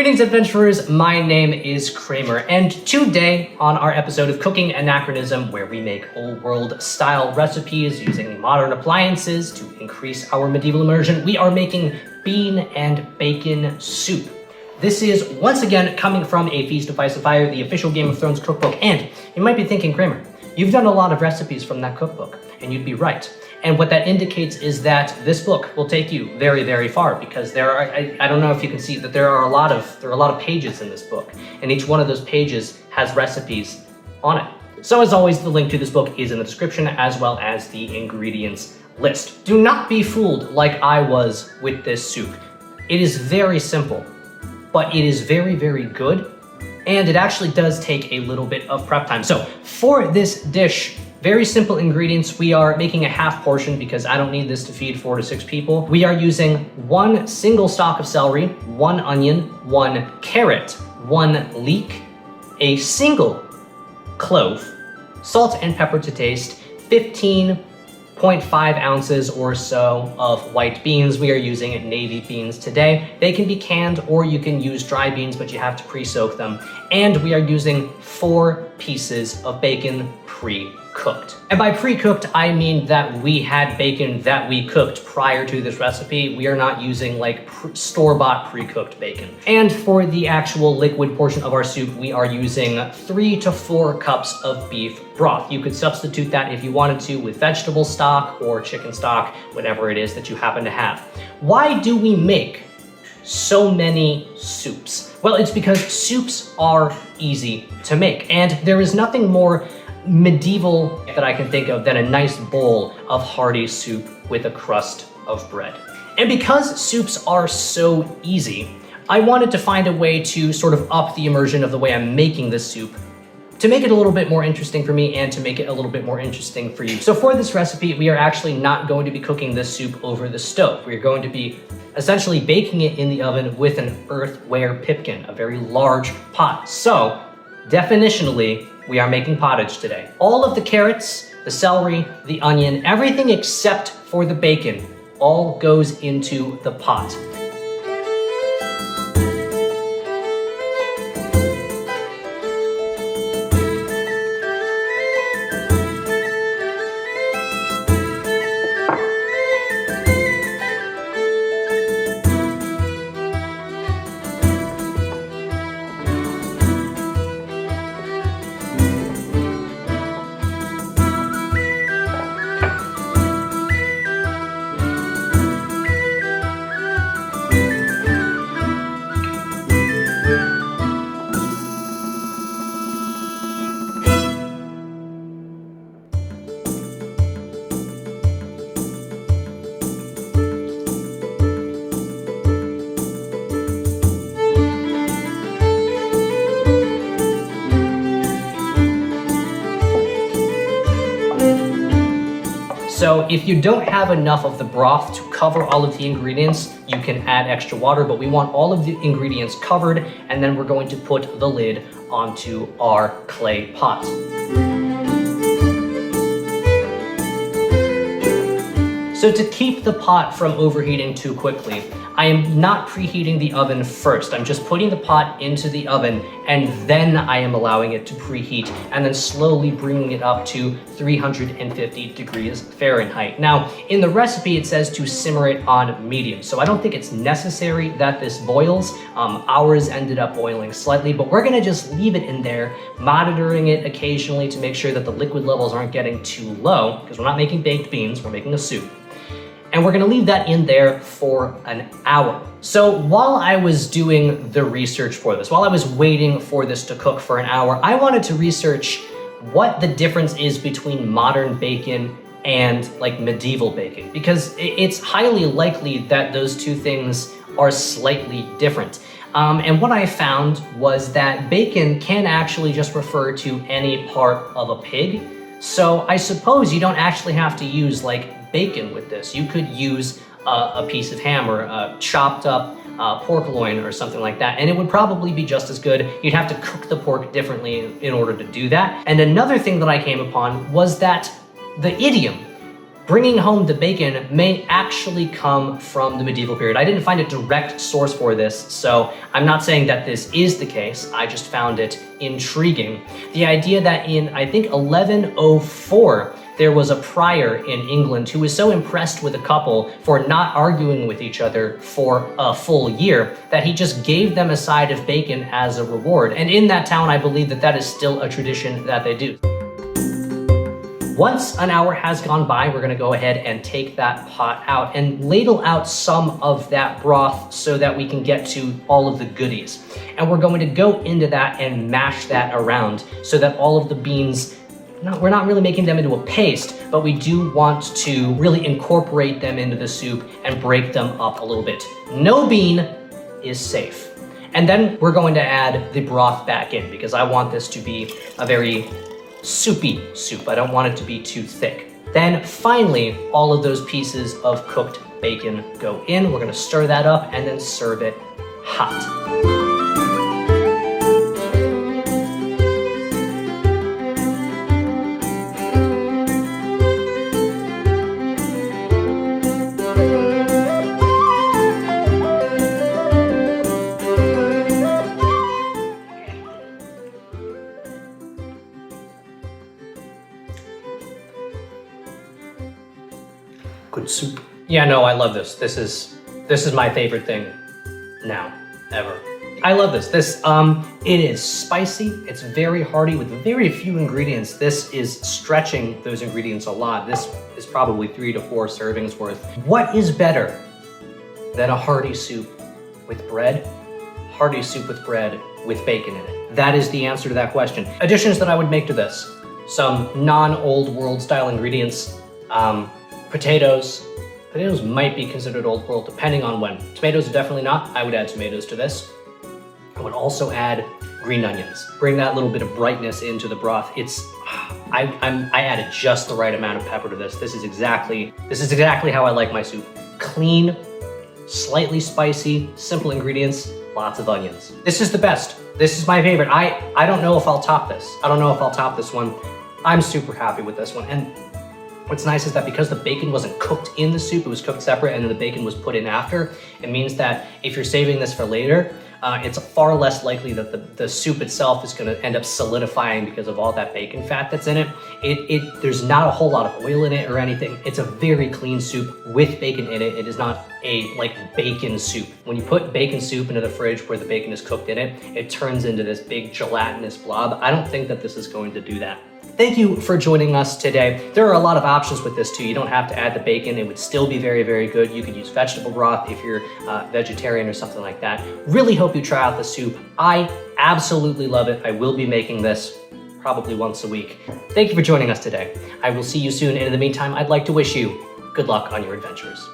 Greetings, adventurers. My name is Kramer, and today on our episode of Cooking Anachronism, where we make old-world style recipes using modern appliances to increase our medieval immersion, we are making bean and bacon soup. This is, once again, coming from A Feast of Ice and Fire, the official Game of Thrones cookbook, and you might be thinking, Kramer, you've done a lot of recipes from that cookbook, and you'd be right. And what that indicates is that this book will take you very, very far, because there are, I don't know if you can see that there are a lot of pages in this book, and each one of those pages has recipes on it. So as always, the link to this book is in the description, as well as the ingredients list. Do not be fooled like I was with this soup. It is very simple, but it is very, very good, and it actually does take a little bit of prep time. So for this dish, very simple ingredients. We are making a half portion because I don't need this to feed 4 to 6 people. We are using 1 single stalk of celery, 1 onion, 1 carrot, 1 leek, a single clove, salt and pepper to taste, 15.5 ounces or so of white beans. We are using navy beans today. They can be canned or you can use dry beans, but you have to pre-soak them. And we are using 4 pieces of bacon pre-cooked. And by pre-cooked, I mean that we had bacon that we cooked prior to this recipe. We are not using like store-bought pre-cooked bacon. And for the actual liquid portion of our soup, we are using 3 to 4 cups of beef broth. You could substitute that if you wanted to with vegetable stock or chicken stock, whatever it is that you happen to have. Why do we make so many soups? Well, it's because soups are easy to make, and there is nothing more medieval that I can think of than a nice bowl of hearty soup with a crust of bread. And because soups are so easy, I wanted to find a way to sort of up the immersion of the way I'm making this soup, to make it a little bit more interesting for me and to make it a little bit more interesting for you. So for this recipe, we are actually not going to be cooking this soup over the stove. We're going to be essentially baking it in the oven with an earthenware pipkin, a very large pot. So definitionally, we are making pottage today. All of the carrots, the celery, the onion, everything except for the bacon, all goes into the pot. So if you don't have enough of the broth to cover all of the ingredients, you can add extra water, but we want all of the ingredients covered, and then we're going to put the lid onto our clay pot. So to keep the pot from overheating too quickly, I am not preheating the oven first. I'm just putting the pot into the oven, and then I am allowing it to preheat, and then slowly bringing it up to 350 degrees Fahrenheit. Now, in the recipe, it says to simmer it on medium, so I don't think it's necessary that this boils. Ours ended up boiling slightly, but we're gonna just leave it in there, monitoring it occasionally to make sure that the liquid levels aren't getting too low, because we're not making baked beans, we're making a soup. And we're gonna leave that in there for an hour. So while I was doing the research for this, while I was waiting for this to cook for an hour, I wanted to research what the difference is between modern bacon and like medieval bacon, because it's highly likely that those two things are slightly different. And what I found was that bacon can actually just refer to any part of a pig. So I suppose you don't actually have to use like bacon with this. You could use a piece of ham or a chopped up pork loin or something like that, and it would probably be just as good. You'd have to cook the pork differently in order to do that. And another thing that I came upon was that the idiom bringing home the bacon may actually come from the medieval period. I didn't find a direct source for this, so I'm not saying that this is the case. I just found it intriguing. The idea that in, I think, 1104, there was a prior in England who was so impressed with a couple for not arguing with each other for a full year that he just gave them a side of bacon as a reward. And in that town, I believe that that is still a tradition that they do. Once an hour has gone by, we're gonna go ahead and take that pot out and ladle out some of that broth so that we can get to all of the goodies. And we're going to go into that and mash that around so that all of the beans, we're not really making them into a paste, but we do want to really incorporate them into the soup and break them up a little bit. No bean is safe. And then we're going to add the broth back in because I want this to be a very soupy soup. I don't want it to be too thick. Then finally, all of those pieces of cooked bacon go in. We're gonna stir that up and then serve it hot. Good soup. Yeah, no, I love this. This is my favorite thing now, ever. I love this. It is spicy. It's very hearty with very few ingredients. This is stretching those ingredients a lot. This is probably 3 to 4 servings worth. What is better than a hearty soup with bread? Hearty soup with bread with bacon in it. That is the answer to that question. Additions that I would make to this: some non-old world style ingredients. Potatoes. Potatoes might be considered old world depending on when. Tomatoes are definitely not. I would add tomatoes to this. I would also add green onions. Bring that little bit of brightness into the broth. I added just the right amount of pepper to this. This is exactly how I like my soup. Clean, slightly spicy, simple ingredients, lots of onions. This is the best. This is my favorite. I don't know if I'll top this. I don't know if I'll top this one. I'm super happy with this one. And what's nice is that because the bacon wasn't cooked in the soup, it was cooked separate and then the bacon was put in after, it means that if you're saving this for later, it's far less likely that the soup itself is gonna end up solidifying because of all that bacon fat that's in it. There's not a whole lot of oil in it or anything. It's a very clean soup with bacon in it. It is not a bacon soup. When you put bacon soup into the fridge where the bacon is cooked in it, it turns into this big gelatinous blob. I don't think that this is going to do that. Thank you for joining us today. There are a lot of options with this too. You don't have to add the bacon. It would still be very, very good. You could use vegetable broth if you're vegetarian or something like that. Really hope you try out the soup. I absolutely love it. I will be making this probably once a week. Thank you for joining us today. I will see you soon. And in the meantime, I'd like to wish you good luck on your adventures.